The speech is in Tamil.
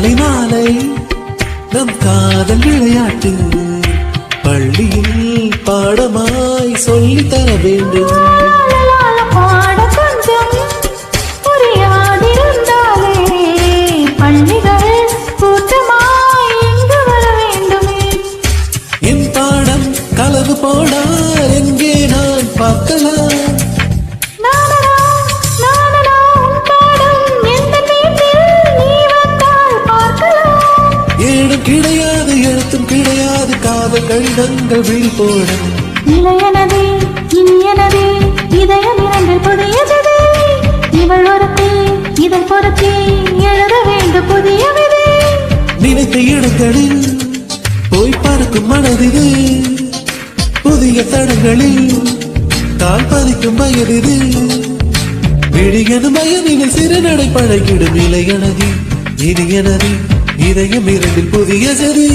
காலை மாலை நம் காதல் விளையாட்டு பள்ளியில் பாடமாய் சொல்லி தர வேண்டும். பாட கொஞ்சம் புரியாதிருந்தாலே பள்ளிகள் கூட்டமாய் இங்கு வர வேண்டுமே. என் பாடம் கலவு போனார் எங்கே நான் பார்க்கலாம். ஏடும் கிடையாது எழுத்தும் கிடையாது காதல் கடிதங்கள் வீழ் போட. இளையனதே இனியனதே இதயம் இரண்டில் புதியதே இவள் ஒருத்தி இதை பொருத்தி எழுத வேண்டும் புதிய விதை. நினைத்த இடங்களில் போய் பார்க்கும் மனதிது புதிய தடங்களில் கால் பதிக்கும் வயதிது. விழியனும் வயதில் சிறுநடை பழகிடும் இளையனதி இனியனதி இதயம் இரண்டில் புதிய சதி.